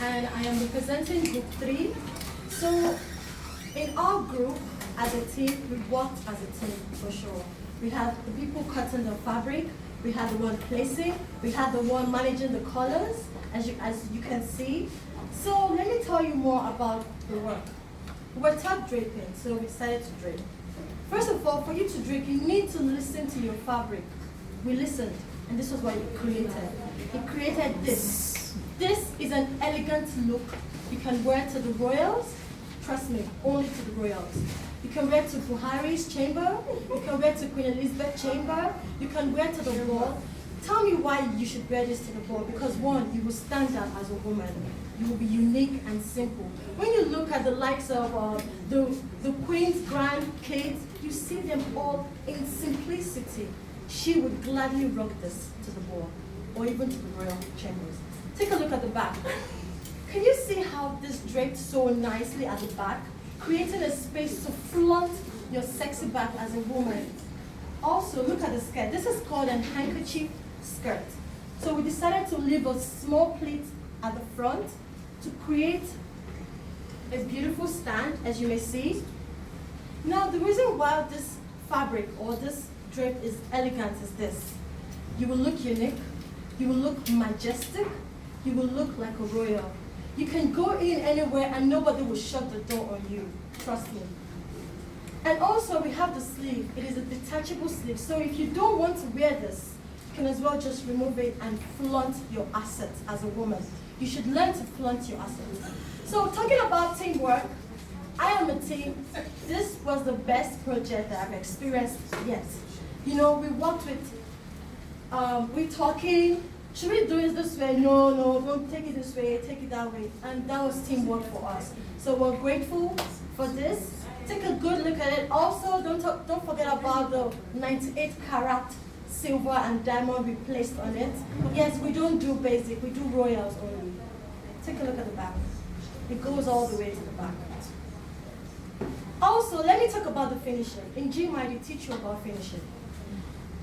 And I am representing Group 3. So in our group, as a team, we worked as a team for sure. We had the people cutting the fabric, we had the one placing, we had the one managing the colors, as you can see. So let me tell you more about the work. We were taught draping, so we decided to drape. First of all, for you to drape, you need to listen to your fabric. We listened, and this was what it created. It created this. This is an elegant look. You can wear to the royals. Trust me, only to the royals. You can wear to Buhari's chamber. You can wear to Queen Elizabeth's chamber. You can wear to the ball. Tell me why you should wear this to the ball. Because one, you will stand out as a woman. You will be unique and simple. When you look at the likes of the Queen's grandkids, you see them all in simplicity. She would gladly rock this to the ball, or even to the royal chambers. Take a look at the back. Can you see how this draped so nicely at the back, creating a space to flaunt your sexy back as a woman? Also, look at the skirt. This is called a handkerchief skirt. So we decided to leave a small pleat at the front to create a beautiful stand, as you may see. Now, the reason why this fabric or this drape is elegant is this. You will look unique, you will look majestic, you will look like a royal. You can go in anywhere and nobody will shut the door on you, trust me. And also we have the sleeve. It is a detachable sleeve, so if you don't want to wear this, you can as well just remove it and flaunt your assets as a woman. You should learn to flaunt your assets. So talking about teamwork, I am a team. This was the best project that I've experienced yet. You know, we worked with, we're talking, should we do it this way? No, don't take it this way, take it that way. And that was teamwork for us. So we're grateful for this. Take a good look at it. Also, don't forget about the 98 karat silver and diamond we placed on it. Yes, we don't do basic, we do royals only. Take a look at the back. It goes all the way to the back. Also, let me talk about the finishing. In GMI, they teach you about finishing.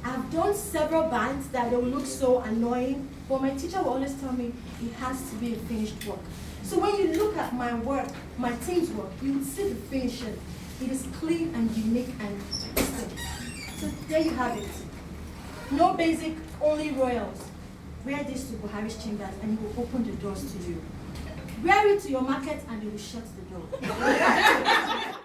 I've done several bands that they will look so annoying, but my teacher will always tell me it has to be a finished work. So when you look at my work, my team's work, you will see the finishing. It is clean and unique and distinct. So there you have it. No basic, only royals. Wear this to Buhari's chambers and it will open the doors to you. Wear it to your market and it will shut the door.